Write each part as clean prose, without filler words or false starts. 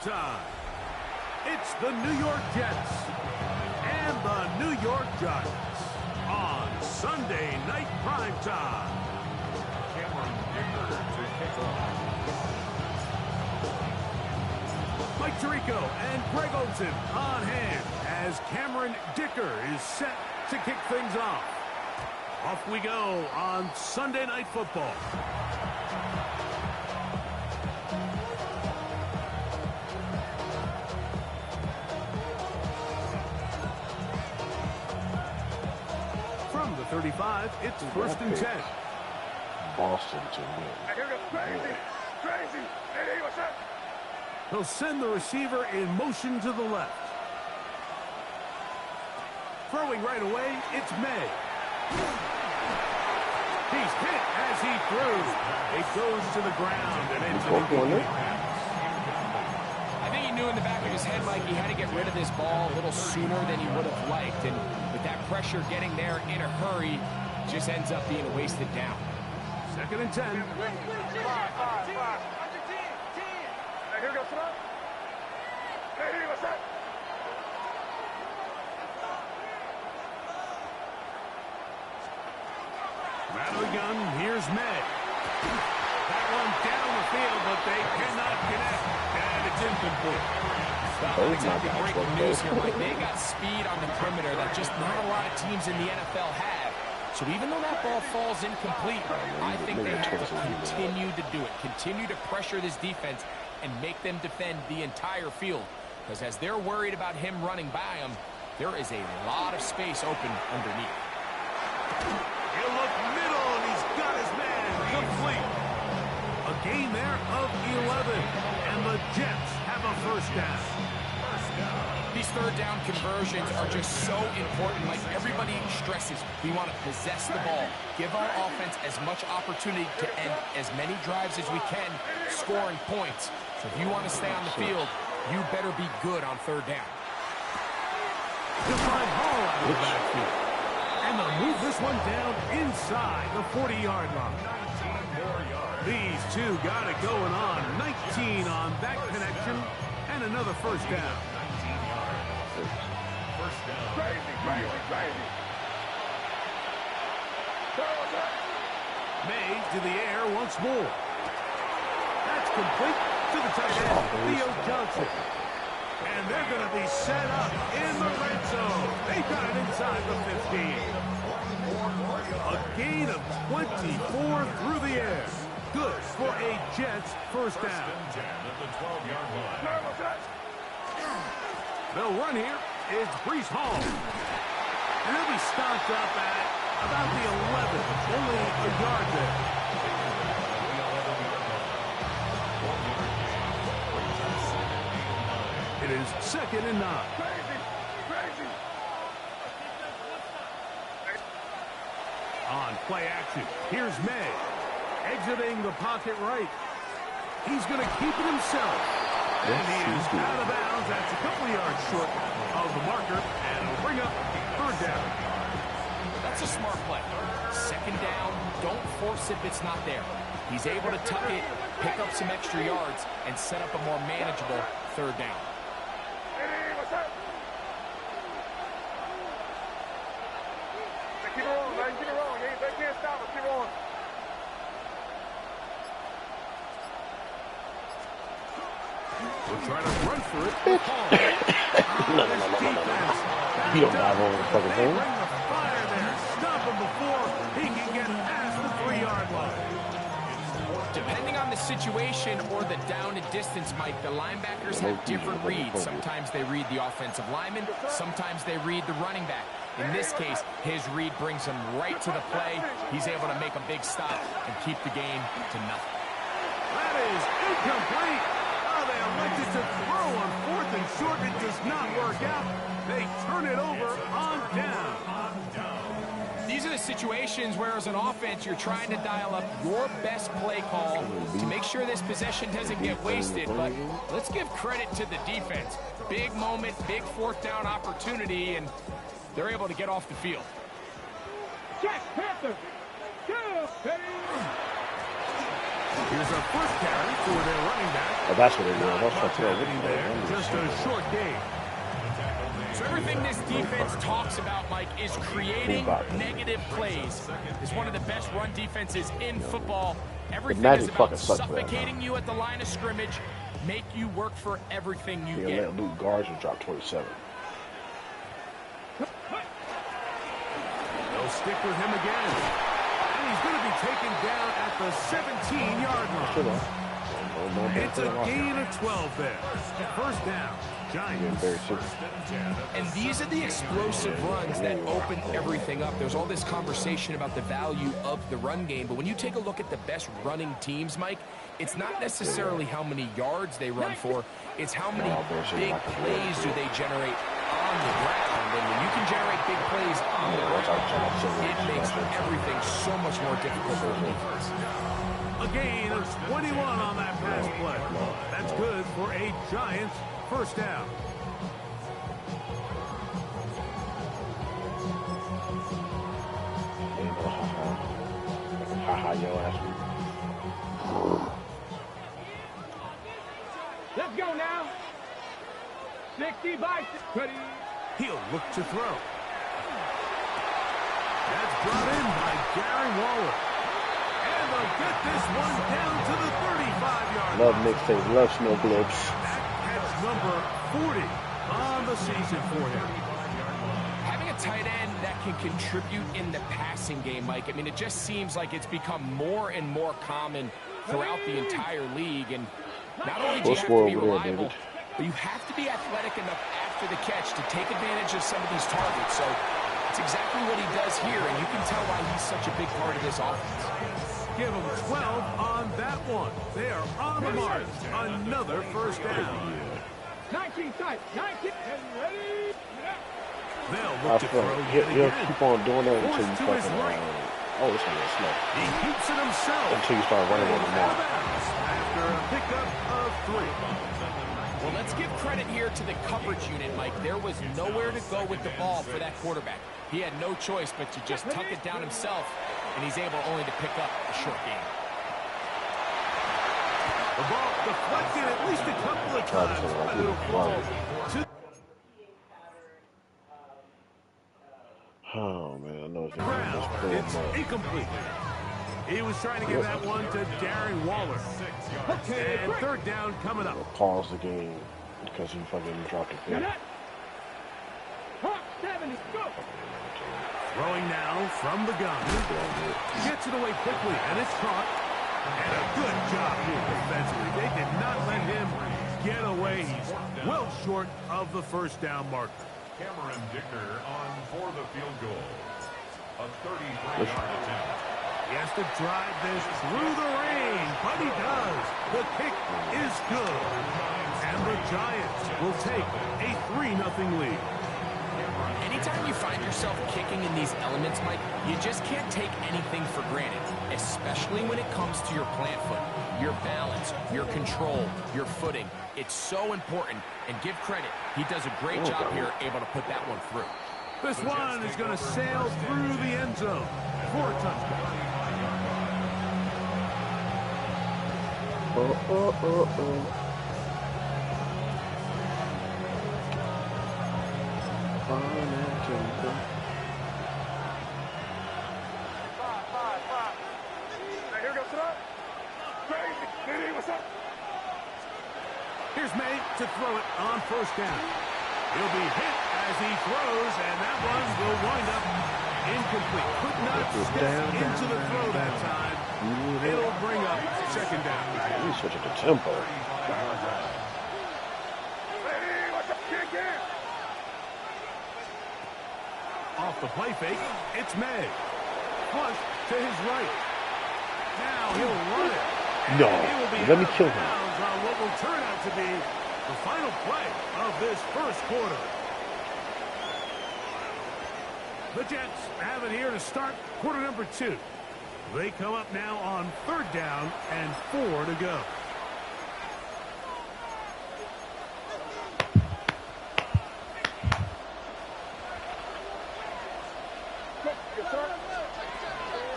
time. It's the New York Jets and the New York Giants on Sunday Night Prime Time. Mike Tirico and Greg Olsen on hand as Cameron Dicker is set to kick things off. Off we go on Sunday Night Football. From the 35, it's first and 10. Boston to win. Crazy. Hey, what's up? He'll send the receiver in motion to the left. Throwing right away, it's May. He's hit as he throws. It goes to the ground and ends up. I think he knew in the back of his head, Mike, he had to get rid of this ball a little sooner than he would have liked. And with that pressure getting there in a hurry, just ends up being a wasted down. Second and 10. Here we go, son. Hey, what's up? Rattle gun, here's May. That one down the field, but they cannot connect. And it's incomplete. Well, exactly breaking news here, Mike. They got speed on the perimeter that just not a lot of teams in the NFL have. So even though that ball falls incomplete, I think they have to continue to do it. Continue to pressure this defense and make them defend the entire field. Because as they're worried about him running by them, there is a lot of space open underneath. He'll look middle, and he's got his man complete. A gain there of 11, and the Jets have a first down. These third down conversions are just so important. Like everybody stresses, we want to possess the ball, give our offense as much opportunity to end as many drives as we can, scoring points. So if you want to stay on the field, you better be good on third down. To find Hall out of the backfield. And they'll move this one down inside the 40-yard line. These two got it going on. 19 on that connection, and another first down. Crazy. May to the air once more. That's complete to the tight end, Theo Johnson. And they're going to be set up in the red zone. They got it inside the 15. A gain of 24 through the air. Good for a Jets first down. They'll run here. It's Breece Hall. And he'll be stopped up at about the 11. Only a yard there. It is second and 9. Crazy. On play action, here's May. Exiting the pocket right. He's going to keep it himself. And he is out of bounds. That's a couple yards short of the marker. And it'll bring up third down. That's a smart play. Second down, don't force if it's not there. He's able to tuck it, pick up some extra yards, and set up a more manageable third down. Hey, what's up? Keep it rolling, man. Keep it rolling. They can't stop us. Keep rolling. We'll try to run for it. No. You don't dive over the fucking thing. Bring the fire there. Stop him before he can get past the 3-yard line. Depending on the situation or the down and distance, Mike, the linebackers have different reads. Sometimes they read the offensive lineman. Sometimes they read the running back. In this case, his read brings him right to the play. He's able to make a big stop and keep the game to nothing. That is incomplete. They elected to throw on 4th and short. It does not work out. They turn it over on down. These are the situations where, as an offense, you're trying to dial up your best play call to make sure this possession doesn't get wasted. But let's give credit to the defense. Big moment, big 4th down opportunity, and they're able to get off the field. Jack Panther. Here's our first carry for their running back. Oh, that's what it was. Not That's much what happening there. Just a short gain. So everything this defense talks about, Mike, is creating negative plays. It's one of the best run defenses in football. Everything is about suffocating you at the line of scrimmage, make you work for everything you get. Let Luke Guards drop 27. They'll stick with him again. And he's going to be taken down at the 17-yard line. It's a gain of 12 there. First down, Giants. And these are the explosive runs that open everything up. There's all this conversation about the value of the run game, but when you take a look at the best running teams, Mike, it's not necessarily how many yards they run for, it's how many big plays do they generate on the ground. And when you can generate big plays on the ground, it makes everything so much more difficult for the defense. A gain of 21 on that pass play. That's good for a Giants first down. Let's go now. 60 by 20. He'll look to throw. That's brought in by Gary Waller. And they'll get this one down to the 35-yard line. Love mixtape, love snow globes. That catch number 40 on the season for him. Having a tight end that can contribute in the passing game, Mike, I mean, it just seems like it's become more and more common throughout the entire league. And not only do you have to be reliable, but you have to be athletic enough after the catch to take advantage of some of these targets. So it's exactly what he does here, and you can tell why he's such a big part of this offense. Give them 12 on that one. They are on the mark. Another first down. 19 tight. 19 and ready. They'll look to throw yet He'll again. keep on doing that until you Forced to his fucking right. oh, this one is slow. He keeps it himself. Until you start running on the mark. After a pickup of 3. Well, let's give credit here to the coverage unit, Mike. There was nowhere to go with the ball for that quarterback. He had no choice but to just tuck it down himself, and he's able only to pick up a short gain. The ball deflected at least a couple of times, but it'll fall to Oh, man, I know it's ground. It's incomplete. He was trying to give that one to Darren Waller. And third down coming up. Pause the game because he fucking dropped a pick. 70, go. Throwing now from the gun. Gets it away quickly, and it's caught. And a good job here defensively. They did not let him get away. He's well short of the first down marker. Cameron Dicker on for the field goal. A 33-yard attempt. He has to drive this through the rain, but he does. The kick is good. And the Giants will take a 3-0 lead. Anytime you find yourself kicking in these elements, Mike, you just can't take anything for granted, especially when it comes to your plant foot, your balance, your control, your footing. It's so important, and give credit. He does a great job here, able to put that one through. This one is going to sail through the end zone for a touchdown. Here goes it up. Crazy. Diddy, what's up? Here's May to throw it on first down. He'll be hit as he throws, and that one will wind up incomplete. Could not step into the throw that time. It'll bring up second down. He's switching the tempo. Hey, what's up? Kick in. Off the play fake, it's May. Flush to his right. Now he'll run it. No, He will be let me out of kill him. bounds on what will turn out to be the final play of this first quarter. The Jets have it here to start quarter number 2. They come up now on third down and 4 to go.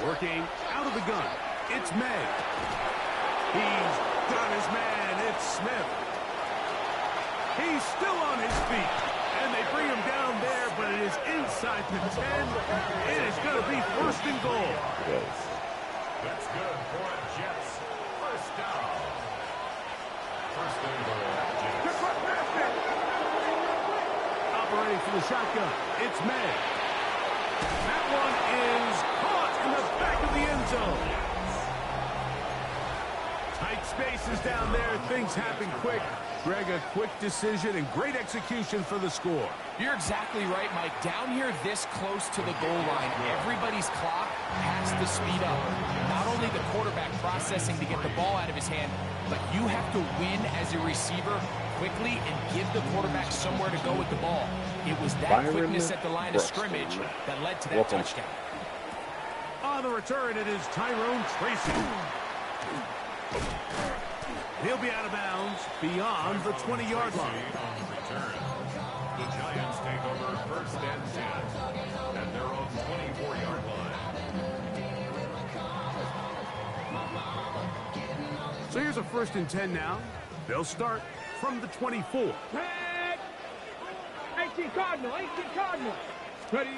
Working out of the gun, it's May. He's got his man. It's Smith. He's still on his feet. And they bring him down there, but it is inside the 10. It is going to be first and goal. Yes. That's good for a Jets first down. First and goal, Jets. Operating for the shotgun. It's May. That one is caught in the back of the end zone. Tight spaces down there. Things happen quick. Greg, a quick decision and great execution for the score. You're exactly right, Mike. Down here this close to the goal line, everybody's clock has to speed up. Not only the quarterback processing to get the ball out of his hand, but you have to win as a receiver quickly and give the quarterback somewhere to go with the ball. It was that quickness at the line of scrimmage that led to that touchdown. On the return, it is Tyrone Tracy. He'll be out of bounds beyond the 20-yard line. On return, the Giants take over first and 10 at their own 24-yard line. So here's a first and 10 now. They'll start from the 24. 18 Cardinal, 18 Cardinal. Ready.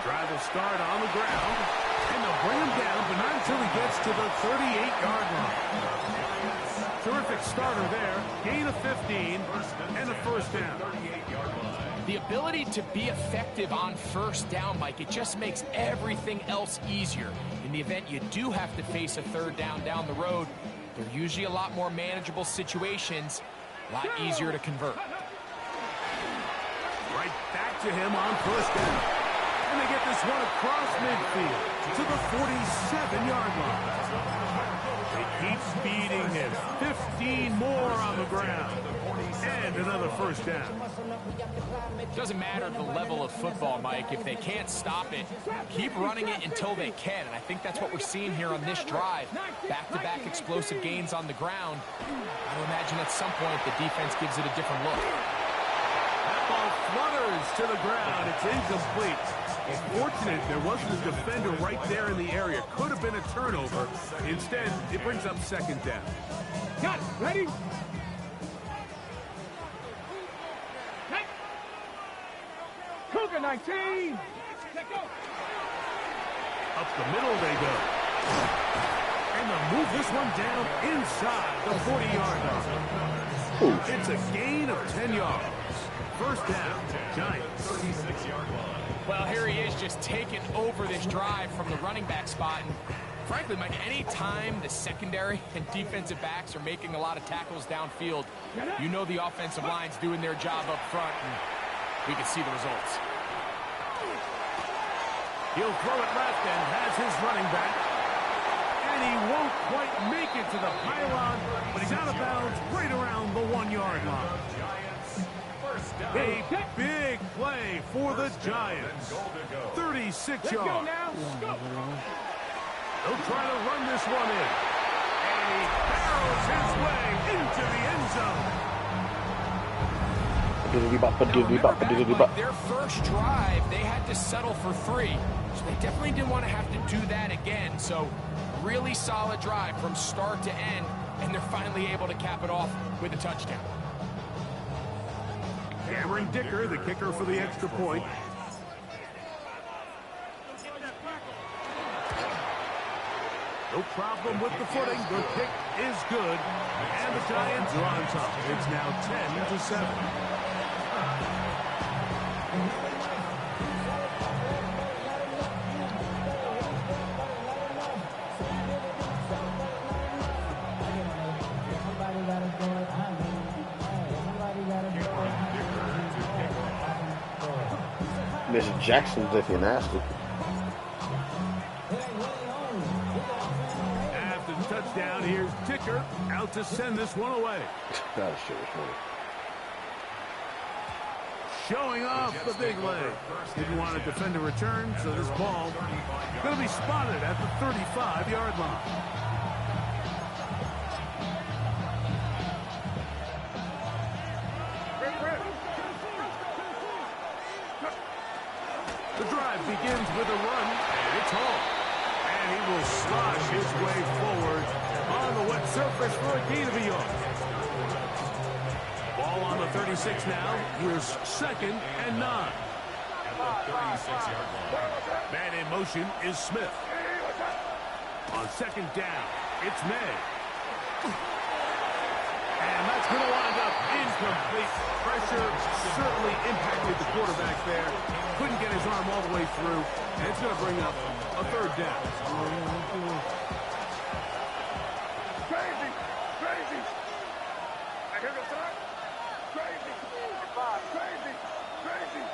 Drive will start on the ground. And they'll bring him down, but not until he gets to the 38-yard line. Terrific starter there. Gain of 15 and a first down. The ability to be effective on first down, Mike, it just makes everything else easier. In the event you do have to face a third down the road, they're usually a lot more manageable situations, a lot easier to convert. Right back to him on first down. And they get this one across midfield to the 47-yard line. They keep speeding him. 15 more on the ground. And another first down. Doesn't matter the level of football, Mike. If they can't stop it, keep running it until they can. And I think that's what we're seeing here on this drive. Back-to-back explosive gains on the ground. I would imagine at some point the defense gives it a different look. That ball flutters to the ground. It's incomplete. Fortunate there wasn't a defender right there in the area. Could have been a turnover. Instead, it brings up second down. Got it. Ready? Cougar 19. Let go. Up the middle they go. And they'll move this one down inside the 40-yard line. It's a gain of 10 yards. First down, Giants. 36-yard line. Well, here he is just taking over this drive from the running back spot. And frankly, Mike, any time the secondary and defensive backs are making a lot of tackles downfield, you know the offensive line's doing their job up front, and we can see the results. He'll throw it left and has his running back. And he won't quite make it to the pylon, but he's out of bounds right around the 1-yard line. A big play for the Giants. 36 yards. They'll try to run this one in. And he barrels his way into the end zone. Their first drive, they had to settle for 3. So they definitely didn't want to have to do that again. So really solid drive from start to end. And they're finally able to cap it off with a touchdown. Cameron Dicker, the kicker for the extra point. No problem with the footing. The kick is good. And the Giants are on top. It's now 10-7. Mr. Jackson's if you're nasty. After the touchdown, here's Dicker out to send this one away. That shit was funny. Showing off the big leg. Didn't want to defend a return, so this ball going to be spotted at the 35-yard line. The drive begins with a run, and it's home. And he will slosh his way forward on the wet surface for a gain of a yard. Ball on the 36 now. Here's 2nd and 9. At the 36-yard line. Man in motion is Smith. On 2nd down, it's May. And that's going to wind up incomplete. Pressure certainly impacted the quarterback there. Couldn't get his arm all the way through. And it's going to bring up a 3rd down. Crazy. Crazy. I hear the sign. Crazy. Crazy. Crazy.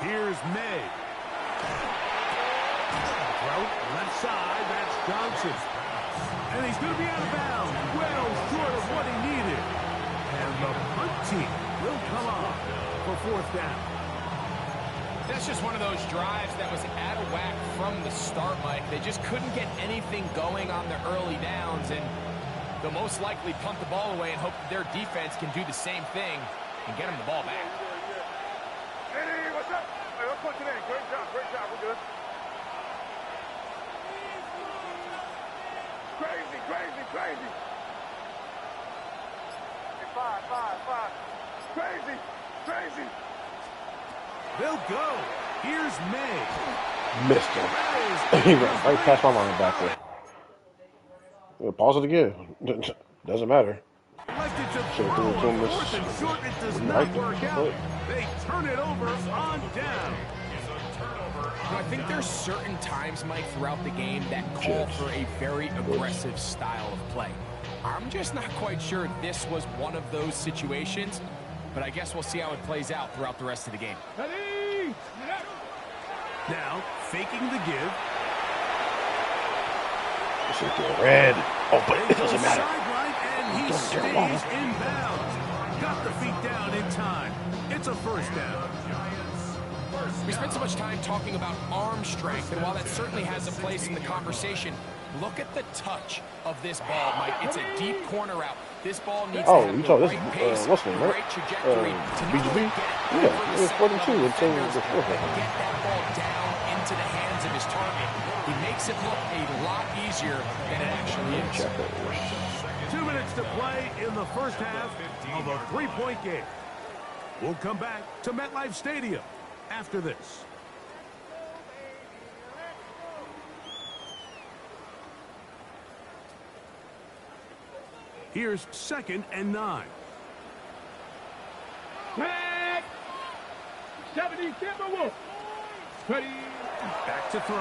Here's May. Throw left side. That's Johnson. And he's going to be out of bounds. Well short of what he needed. And the punt team will come on for 4th down. That's just one of those drives that was out of whack from the start, Mike. They just couldn't get anything going on the early downs, and they'll most likely punt the ball away and hope that their defense can do the same thing and get them the ball back. Hey, what's up? Hey, let's punch it in. Great job. We're good. Crazy. Hey, five. Crazy. They'll go. Here's May. Missed him. He went right past my line back there. We'll pause it again. Doesn't matter. Elected to Should throw have on threw 4th and short. It does Right. not work out. They turn it over on down. I think there's certain times, Mike, throughout the game that call for a very aggressive style of play. I'm just not quite sure this was one of those situations, but I guess we'll see how it plays out throughout the rest of the game. Now, faking the give. This is good. Red. Oh, but They it doesn't go matter. sideline, and he Don't stays care about it. in bounds. Got the feet down in time. It's a 1st down. We spent so much time talking about arm strength, and while that certainly has a place in the conversation, look at the touch of this ball, Mike. It's a deep corner route. This ball needs to have You the saw this, right pace, what's the the name, right? right trajectory to not only BGB? get Yeah, over it the was 42 second-level until defenders, the 4th but one. get that ball down into the hands of his target. He makes it look a lot easier than it actually is. 2 minutes to play in the 1st half of a 3-point game. We'll come back to MetLife Stadium after this. Here's 2nd and 9. Back. 70, Wolf. Ready. Back to throw.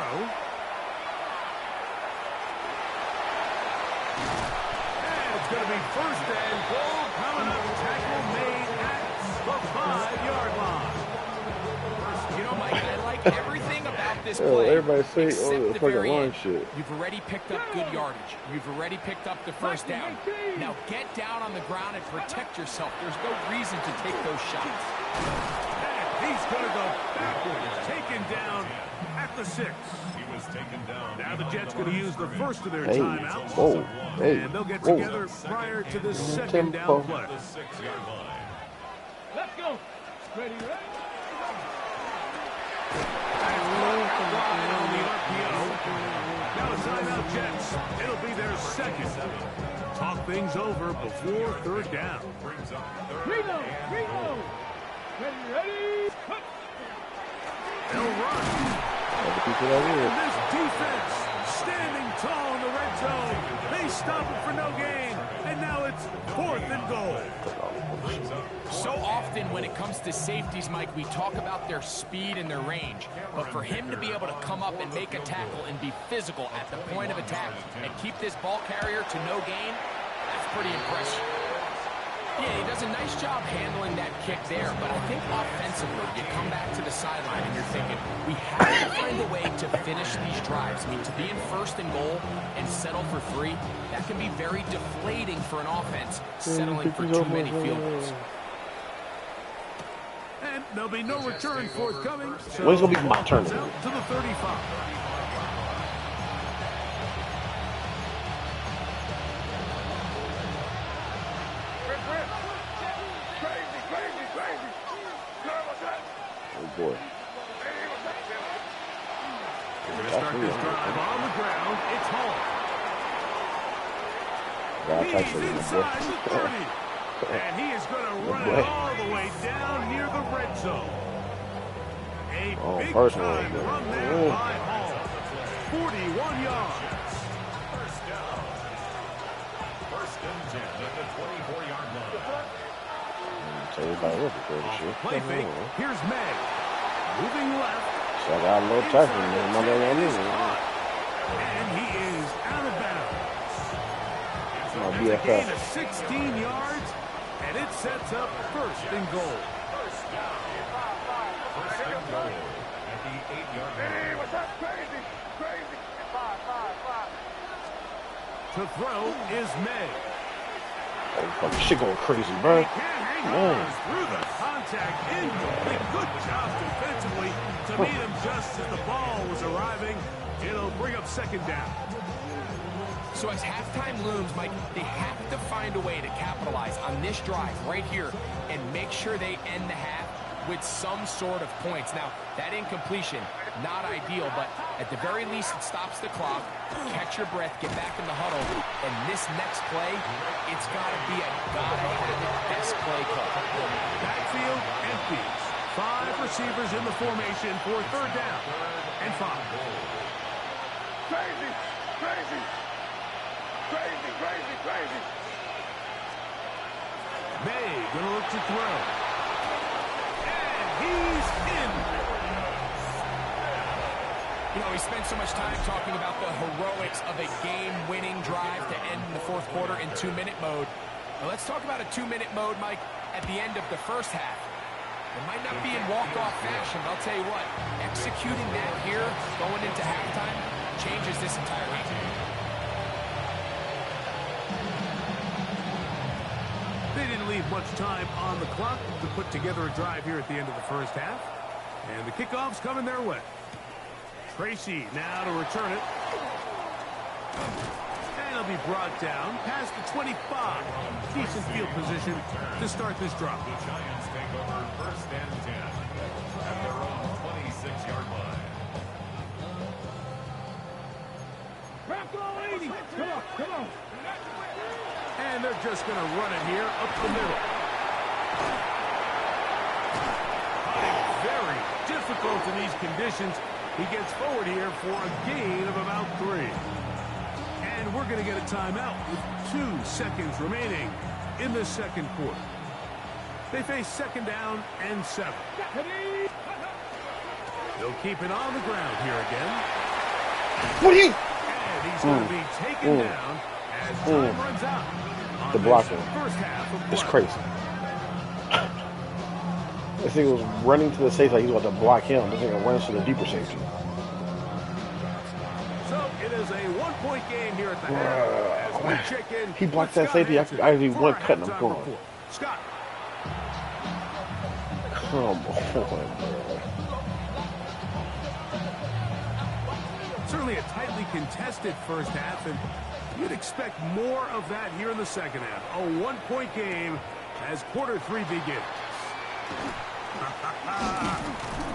And it's going to be 1st and goal coming up. Tackle made at the 5-yard line. You know, Mike, I like everything about this Oh, play. everybody say, except oh, the it's like a very line end. shit. You've already picked up good yardage. You've already picked up the 1st down. Now get down on the ground and protect yourself. There's no reason to take those shots. And he's going to go backwards, taken down at the 6. He was taken down. Now the Jets going to use the first of their Hey, timeouts. whoa, hey, And they'll get whoa. together prior to this 2nd Tempo. down play. The 6-yard line. Let's go. Ready. Wide on the RPO. Now a timeout, Jets. It'll be their 2nd. Talk things over before 3rd down. Brings up 3rd. Reno. Ready. They'll run. And this defense standing tall in the red zone. They stop it for no gain. And now it's 4th and goal. So often when it comes to safeties, Mike, we talk about their speed and their range. But for him to be able to come up and make a tackle and be physical at the point of attack and keep this ball carrier to no gain, that's pretty impressive. Yeah, he does a nice job handling that kick there, but I think offensively, you come back to the sideline and you're thinking, we have to find a way to finish these drives. I mean, to be in 1st and goal and settle for 3, that can be very deflating for an offense, settling for too many field goals. And there'll be no return forthcoming. So When's going to be my turn? it's out to the 35. Crazy. Oh, boy. start this drive on the ground. It's home. He's inside the 30. And he is going to run it all the way down near the red zone. A big-time run there by Hall. 41 yards. First down. First and 10 at the 24-yard line. Play fake. Here's May. Moving left. So I got a little tackle in there. And he is out of bounds. My That's a gain BFF. of 16 yards, and it sets up first and goal. First down. First and goal at the 8-yard line. Hey, what's up? Crazy. Crazy. 5. To throw is May. Oh, fucking shit going crazy, bro. Hang on through the contact. Incomplete. Good job defensively to meet him just as the ball was arriving. It'll bring up second down. So as halftime looms, Mike, they have to find a way to capitalize on this drive right here and make sure they end the half with some sort of points. Now, that incompletion, not ideal, but at the very least, it stops the clock. Catch your breath, get back in the huddle, and this next play, it's got to be a best play call. Backfield empty. 5 receivers in the formation for third down and 5. Crazy. Crazy. Crazy, crazy, crazy. May gonna look to throw. And he's in. You know, we spent so much time talking about the heroics of a game-winning drive to end in the fourth quarter in 2-minute mode. Now let's talk about a 2-minute mode, Mike, at the end of the first half. It might not be in walk-off fashion, but I'll tell you what, executing that here, going into halftime, changes this entire game. They didn't leave much time on the clock to put together a drive here at the end of the first half. And the kickoff's coming their way. Tracy now to return it. And he'll be brought down past the 25. Decent field position to start this drive. The Giants take over first and 10 at their own 26-yard line. Come on. And they're just going to run it here up the middle. Very difficult in these conditions. He gets forward here for a gain of about 3. And we're going to get a timeout with 2 seconds remaining in the second quarter. They face second down and 7. They'll keep it on the ground here again. What are you? And he's going to be taken down as time runs out. The blocking is crazy. This thing was running to the safety like he was about to block him. This thing runs to the deeper safety. So it is a 1-point game here at the half. As we check in, He blocked that safety. I did one cut and I'm going. Scott. Come on, bro. Certainly a tightly contested first half, and you'd expect more of that here in the second half. A 1-point game as quarter 3 begins.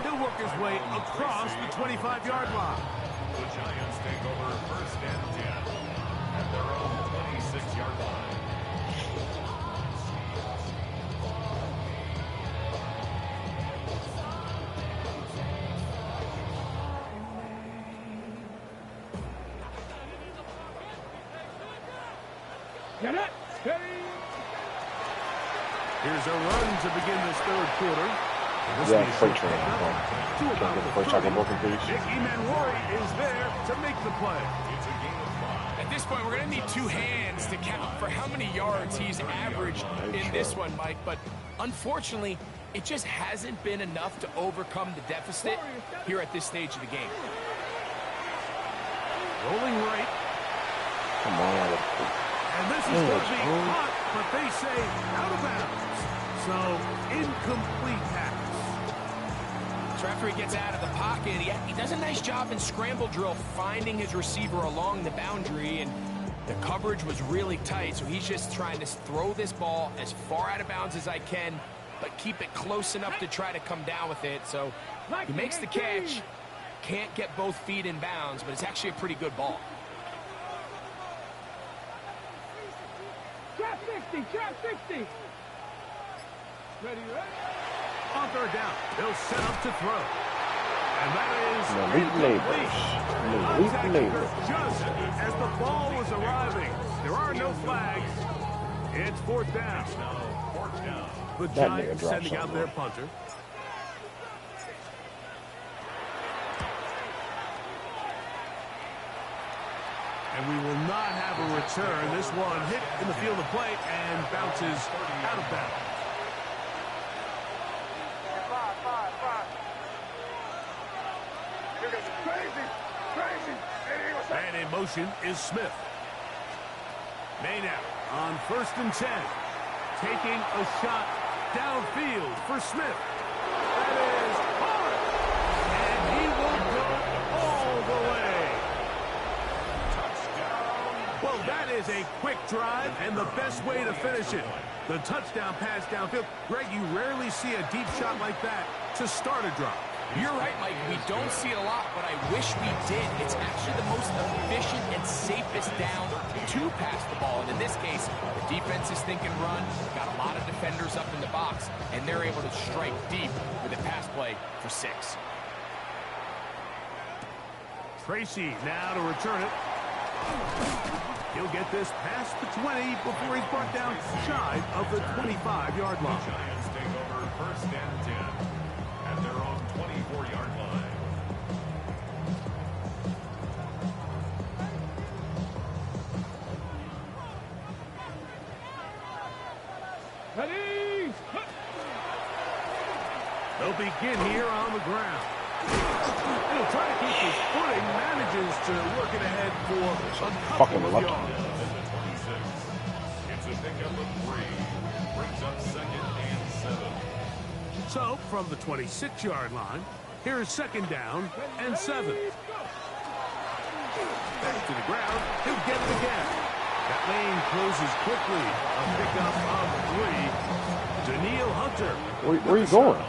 He'll work his way across the 25-yard line. The Giants take over first and 10 at their own 26-yard line. Here's a run to begin this third quarter. Yeah, freight train. Can I get the first tackle broken, please? Nicky Manwari is there to make the play. It's a game of 5. At this point, we're going to need 2 hands to count for how many yards he's averaged in this one, Mike. But unfortunately, it just hasn't been enough to overcome the deficit here at this stage of the game. Rolling right. Come on. And this is going to be caught, but they say out of bounds. So, incomplete pass. So after he gets out of the pocket, he does a nice job in scramble drill finding his receiver along the boundary, and the coverage was really tight, so he's just trying to throw this ball as far out of bounds as I can, but keep it close enough to try to come down with it. So he makes the catch, can't get both feet in bounds, but it's actually a pretty good ball. Trap 60, trap 60. Ready? On third down, they'll set up to throw. And that is incomplete. Just as the ball was arriving, there are no flags. It's fourth down. The Giants sending out their punter. And we will not have a return. This one hit in the field of play and bounces out of bounds. And in motion is Smith. Maynard on 1st and 10. Taking a shot downfield for Smith. That is hard. And he will go all the way. Well, that is a quick drive and the best way to finish it. The touchdown pass downfield. Greg, you rarely see a deep shot like that to start a drive. You're right, Mike. We don't see it a lot, but I wish we did. It's actually the most efficient and safest down to pass the ball. And in this case, the defense is thinking run, got a lot of defenders up in the box, and they're able to strike deep with a pass play for 6. Tracy now to return it. He'll get this past the 20 before he's brought down shy of the 25-yard line. Giants take over 1st and 10 at their own 24-yard line. Ready? They'll begin here on the ground. He'll try to keep his footing, manages to work it ahead for a couple of yards. It's a pickup of 3. Brings up 2nd and 7. So, from the 26-yard line, here's 2nd down and 7. Back to the ground, he'll get it again. That lane closes quickly. A pickup of 3. Daniil Hunter. Where are you going?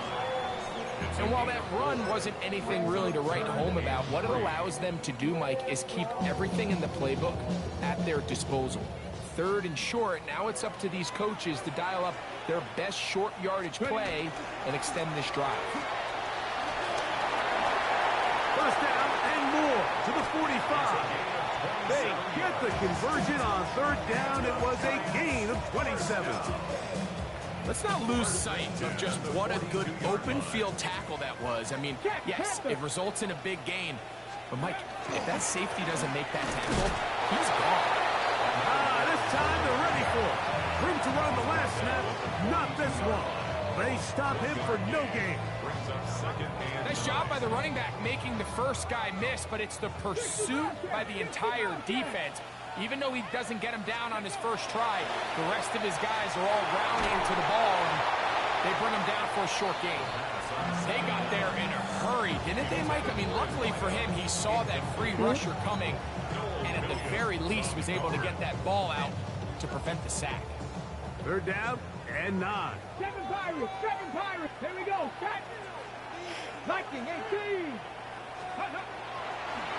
And while that run wasn't anything really to write home about, what it allows them to do, Mike, is keep everything in the playbook at their disposal. 3rd and short, now it's up to these coaches to dial up their best short yardage play and extend this drive. 1st down and more to the 45. They get the conversion on 3rd down. It was a gain of 27. Let's not lose sight of just what a good open field tackle that was. I mean, yes, it results in a big gain. But, Mike, if that safety doesn't make that tackle, he's gone. This time they're ready for it. Room to run the last snap. Not this one. They stop him for no gain. Brings up 2nd and Nice job by the running back making the first guy miss, but it's the pursuit by the entire defense. Even though he doesn't get him down on his first try, the rest of his guys are all rounding to the ball, and they bring him down for a short gain. They got there in a hurry, didn't they, Mike? I mean, luckily for him, he saw that free rusher coming, and at the very least was able to get that ball out to prevent the sack. 3rd down and 9. 7 Pirates, 7 Pirates. Here we go. Set. Lightning 18.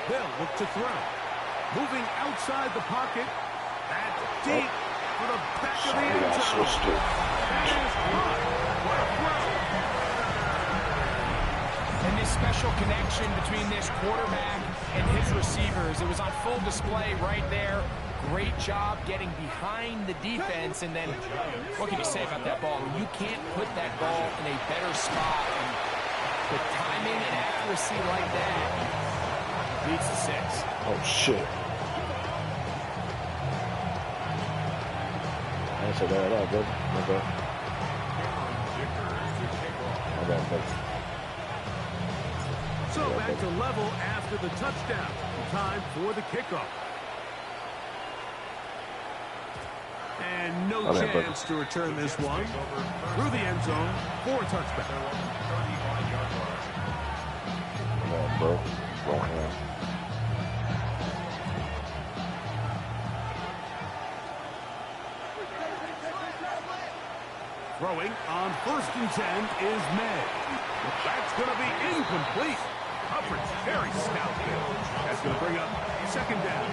They'll look to throw. Moving outside the pocket. That's deep for the back of the end zone. That is caught. What a throw. And this special connection between this quarterback and his receivers, it was on full display right there. Great job getting behind the defense, and then what can you say about that ball? You can't put that ball in a better spot. And with timing and accuracy like that, leads to 6. Oh, shit. I didn't say that at all, good. My bad. My bad, buddy. So back to level after the touchdown. Time for the kickoff. And no chance to return this one. Through the end zone for a touchback. Come on, bro. Wrong hand. Throwing on 1st and 10 is May. That's going to be incomplete. coverage. Very stout there. That's going to bring up second down.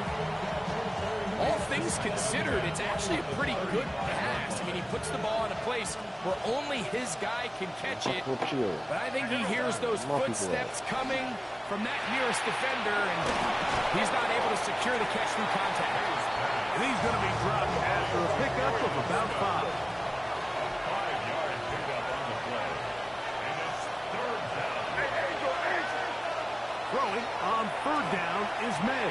All things considered, it's actually a pretty good pass. I mean, he puts the ball in a place where only his guy can catch it. But I think he hears those footsteps coming from that nearest defender, and he's not able to secure the catch through contact. And he's going to be dropped after a pickup of about 5. 5-yard pickup on the play. And it's third down. Throwing on third down is May.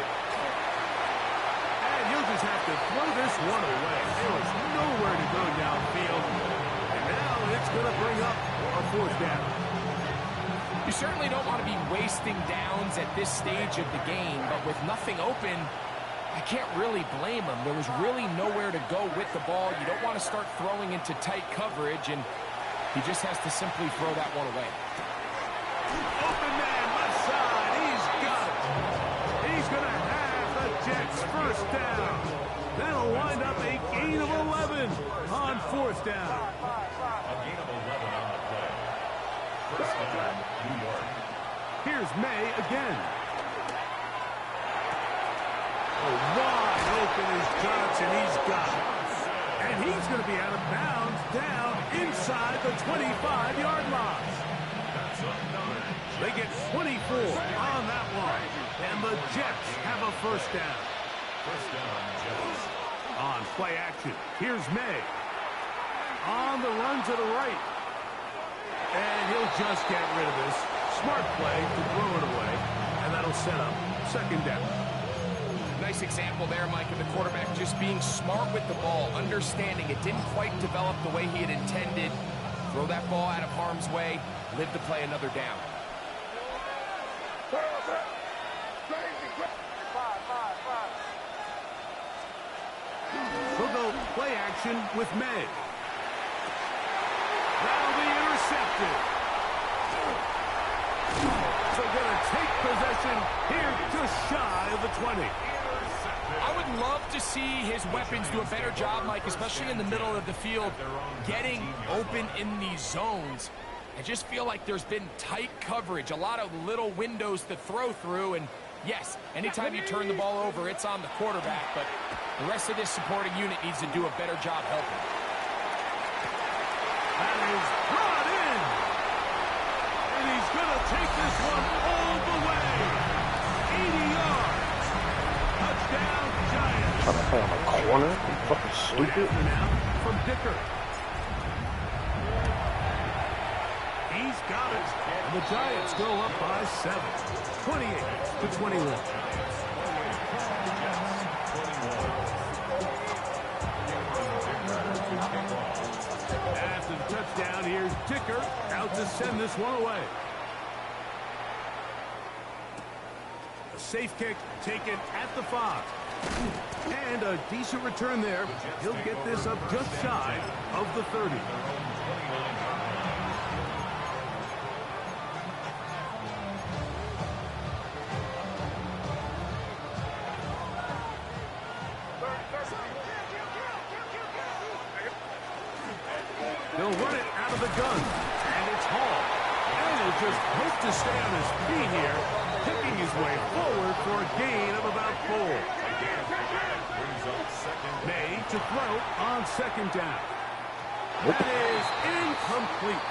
And he'll just have to throw this one away. There was nowhere to go downfield. And now it's going to bring up a fourth down. You certainly don't want to be wasting downs at this stage of the game, but with nothing open, I can't really blame him. There was really nowhere to go with the ball. You don't want to start throwing into tight coverage, and he just has to simply throw that one away. Open man, left side. He's got it. He's going to have the Jets first down. That'll wind up a gain of 11 on fourth down. A gain of 11 on the play. First down, New York. Here's May again. Oh, wide open is Johnson. He's got it. And he's going to be out of bounds down inside the 25-yard line. They get 24 on that one. And the Jets have a first down. First down, Jets. On play action, here's May. On the run to the right. And he'll just get rid of this. Smart play to throw it away. And that'll set up second down. Nice example there, Mike, of the quarterback just being smart with the ball, understanding it didn't quite develop the way he had intended. Throw that ball out of harm's way, live to play another down. He'll go play action with May. That'll be intercepted. So going to take possession here just shy of the 20. I would love to see his weapons do a better job, Mike, especially in the middle of the field, getting open in these zones. I just feel like there's been tight coverage, a lot of little windows to throw through, and yes, anytime you turn the ball over, it's on the quarterback, but the rest of this supporting unit needs to do a better job helping. That is brought in. And he's going to take this one all the way. 80 yards. Touchdown, Giants. Trying to play on the corner? You fucking stupid. Now from Dicker. He's got it. And the Giants go up by 7. 28-21. After the touchdown, here's Dicker out to send this one away. A safe kick taken at the 5. And a decent return there. He'll get this up just shy of the 30. They'll run it out of the gun, and it's Hall. And he'll just hope to stay on his feet here, picking his way forward for a gain of about 4. May to throw on second down. That is incomplete.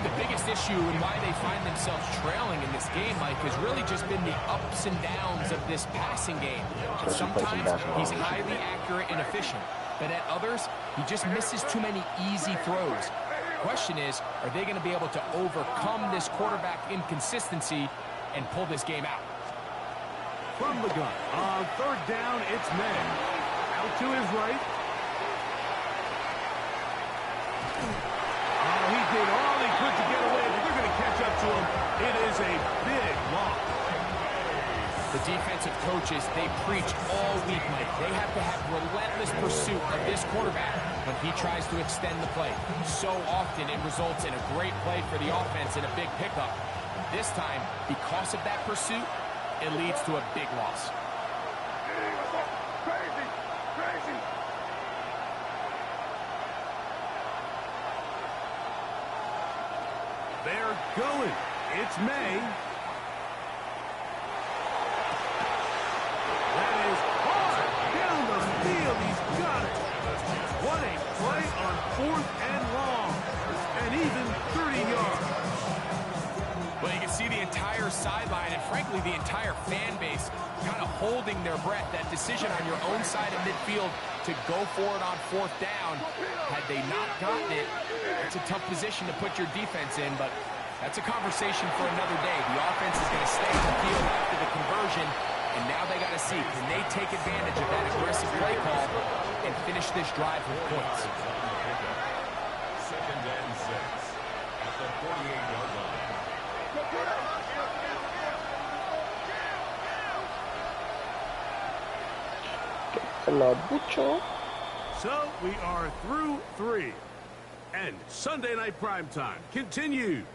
The biggest issue and why they find themselves trailing in this game, Mike, has really just been the ups and downs of this passing game. Sometimes he's highly accurate and efficient, but at others, he just misses too many easy throws. The question is, are they going to be able to overcome this quarterback inconsistency and pull this game out? From the gun, on third down, it's May. Out to his right. Oh, he did all he could to get away, but they're going to catch up to him. It is a big loss. The defensive coaches, they preach all week, Mike. They have to have relentless pursuit of this quarterback when he tries to extend the play. So often it results in a great play for the offense and a big pickup. This time, because of that pursuit, it leads to a big loss. They're going. It's May. That is hard down the field. He's got it. What a play on 4th and long. And even 30 yards. Well, you can see the entire sideline and, frankly, the entire fan base kind of holding their breath. That decision on your own side of midfield to go for it on 4th down. Had they not gotten it, it's a tough position to put your defense in, but that's a conversation for another day. The offense is going to stay on the field after the conversion, and now they got to see, can they take advantage of that aggressive play call and finish this drive with points? 2nd and 6 at the 48-yard line. So we are through 3. And Sunday Night Primetime continues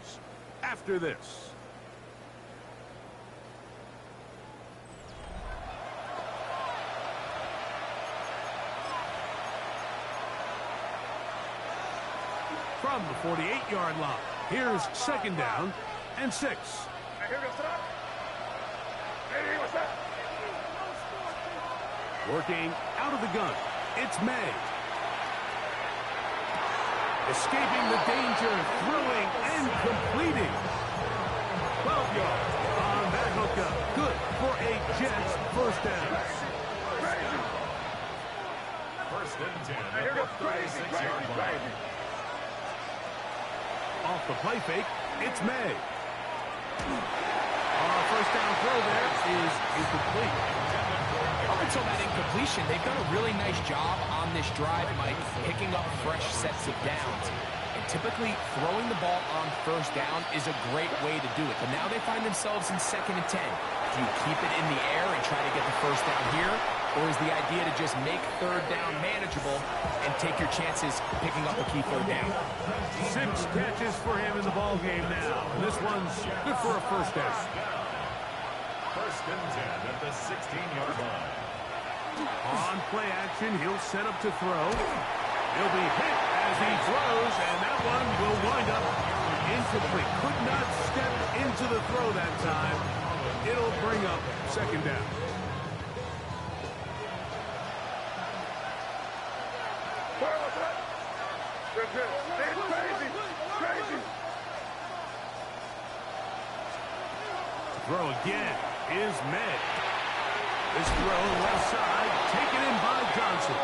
after this. From the 48-yard line, here's 2nd down and 6. Working out of the gun, it's May. Escaping the danger, throwing and completing. 12 yards on that hookup. Good for a Jets 1st down. 1st and 10 at the 36-yard line. Off the play fake, it's May. Our 1st down throw there is incomplete. Up until that incompletion, they've done a really nice job on this drive, Mike, picking up fresh sets of downs. And typically, throwing the ball on 1st down is a great way to do it. But now they find themselves in 2nd and 10. Do you keep it in the air and try to get the 1st down here? Or is the idea to just make 3rd down manageable and take your chances picking up a key 3rd down? 6 catches for him in the ball game now. And this one's good for a 1st down. 1st and 10 at the 16-yard line. On play action, he'll set up to throw. He'll be hit as he throws, and that one will wind up incomplete. Could not step into the throw that time. It'll bring up 2nd down. Throw again is May. This throw left side, taken in by Johnson.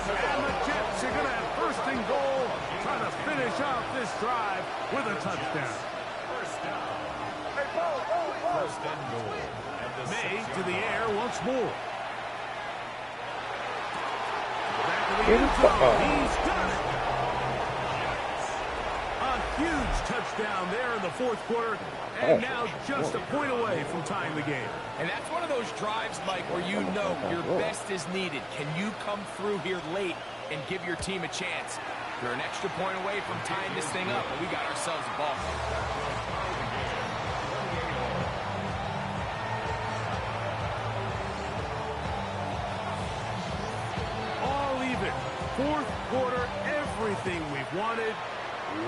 And the Jets are going to have 1st and goal, trying to finish off this drive with a touchdown. 1st down. 1st and goal. May to the air once more. Back to the end zone. He's got it. A huge touchdown there in the 4th quarter. And now just a point away from tying the game. And that's one of those drives, Mike, where you know your best is needed. Can you come through here late and give your team a chance? You're an extra point away from tying this thing up, and we got ourselves a ball game. All even. 4th quarter, everything we've wanted.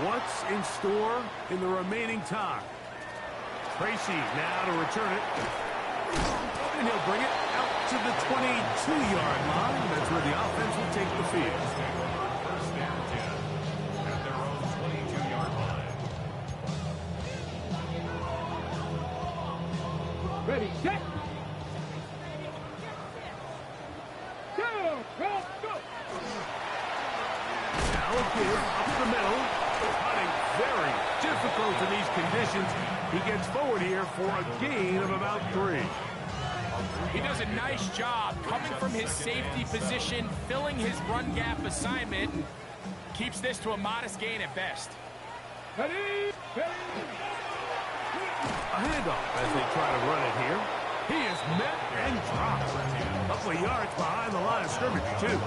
What's in store in the remaining time? Tracy now to return it. And he'll bring it out to the 22-yard line. That's where the offense will take the field. 1st and 10 at their own 22-yard line. Ready, set. Go, go, go. Now a give up the middle. Hunting very difficult in these conditions. He gets forward here for a gain of about 3. He does a nice job coming from his safety position, filling his run gap assignment, and keeps this to a modest gain at best. Ready, ready. A handoff as they try to run it here. He is met and dropped. A couple of yards behind the line of scrimmage, too.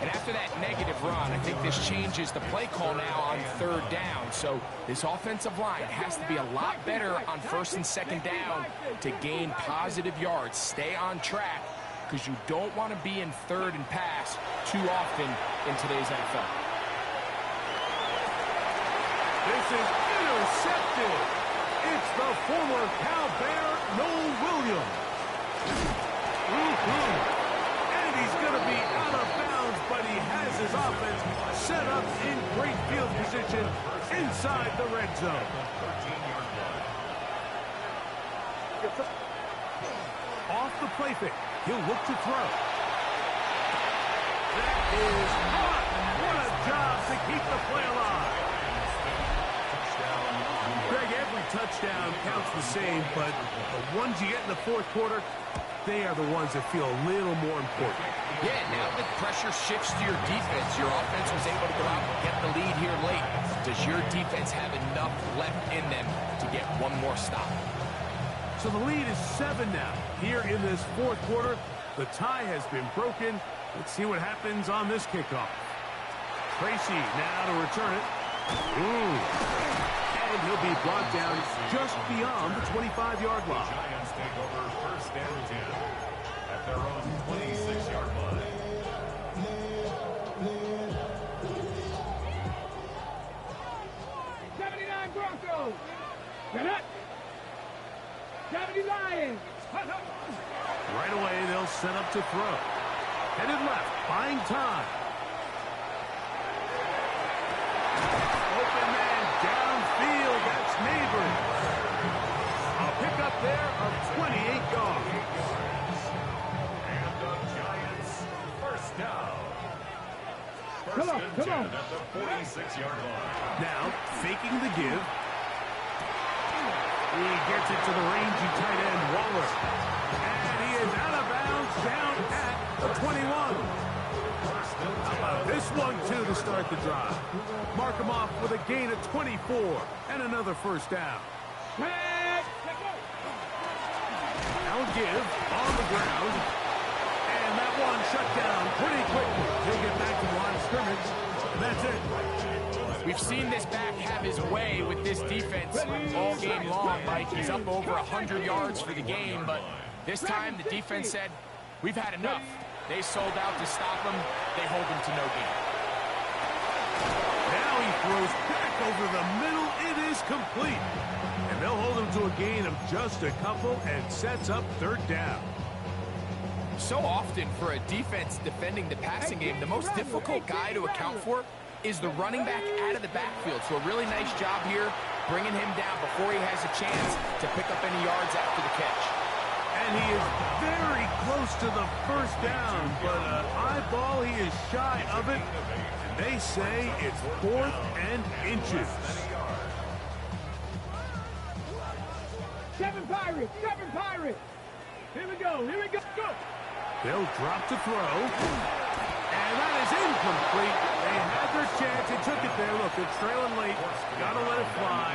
And after that negative run, I think this changes the play call now on 3rd down. So this offensive line has to be a lot better on 1st and 2nd down to gain positive yards. Stay on track because you don't want to be in 3rd and pass too often in today's NFL. This is intercepted. It's the former Cal Bear, Noel Williams. And he's going to be out of bounds, but he has his offense set up in great field position inside the red zone. Off the play fake. He'll look to throw. That is hot. What a job to keep the play alive. Greg, every touchdown counts the same, but the ones you get in the fourth quarter, they are the ones that feel a little more important. Yeah, now that pressure shifts to your defense, your offense was able to go out and get the lead here late. Does your defense have enough left in them to get one more stop? So the lead is 7 now. Here in this fourth quarter, the tie has been broken. Let's see what happens on this kickoff. Tracy now to return it. And he'll be brought down just beyond the 25-yard line. Giants take over first and 10 at their own 26-yard line. Broncos. Get up. 70 Lions. Right away, they'll set up to throw. Headed left, buying time. Open man downfield. That's Neighbors. A pickup there of 28 yards. And the Giants first down. Come on, come on. At the 46-yard line. Now, faking the give. He gets it to the rangy tight end, Waller. And he is out of bounds down at the 21. How about this one, too, to start the drive? Mark him off with a gain of 24 and another first down. Now give on the ground. And that one shut down pretty quickly. He'll get back to the line of scrimmage. And that's it. We've seen this back have his way with this defense all game long, Mike. He's up over 100 yards for the game, but this time the defense said, we've had enough. They sold out to stop him. They hold him to no gain. Now he throws back over the middle. It is complete. And they'll hold him to a gain of just a couple and sets up third down. So often for a defense defending the passing game, the most difficult guy to account for is the running back out of the backfield. So a really nice job here bringing him down before he has a chance to pick up any yards after the catch. And he is very close to the first down, but an eyeball, he is shy of it. And they say it's 4th and inches. 7 Pirates, 7 Pirates. Here we go, go. They'll drop to throw. And that is incomplete. They had their chance. They took it there. Look, they're trailing late. Got to let it fly.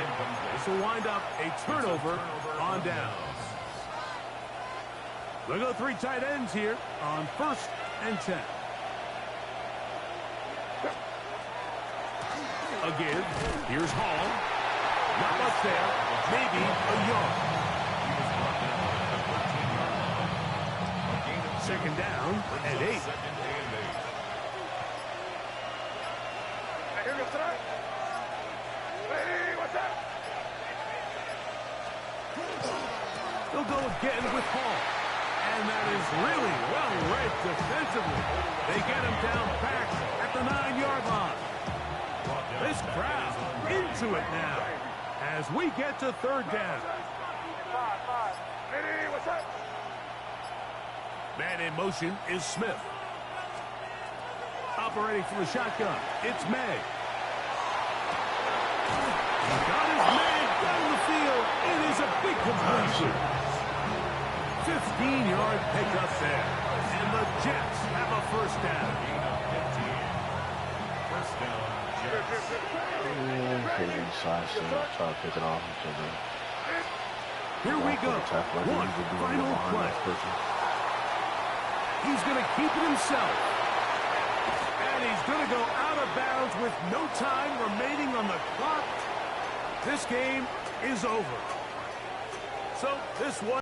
This will wind up a turnover on downs. They'll go 3 tight ends here on 1st and 10. A give. Here's Hall. Not much there. Maybe a yard. Second down and 8. They'll go again with Hall. And that is really well read defensively. They get him down back at the 9-yard line. This crowd into it now as we get to third down. Man in motion is Smith. Operating from the shotgun, it's May. He got his man down the field. It is a big completion. 15-yard pickup there. And the Jets have a first down. First down, Jets. Try to pick it off. Here we go. One final play. He's going to keep it himself. And he's going to go out of bounds with no time remaining on the clock. This game is over. So this one.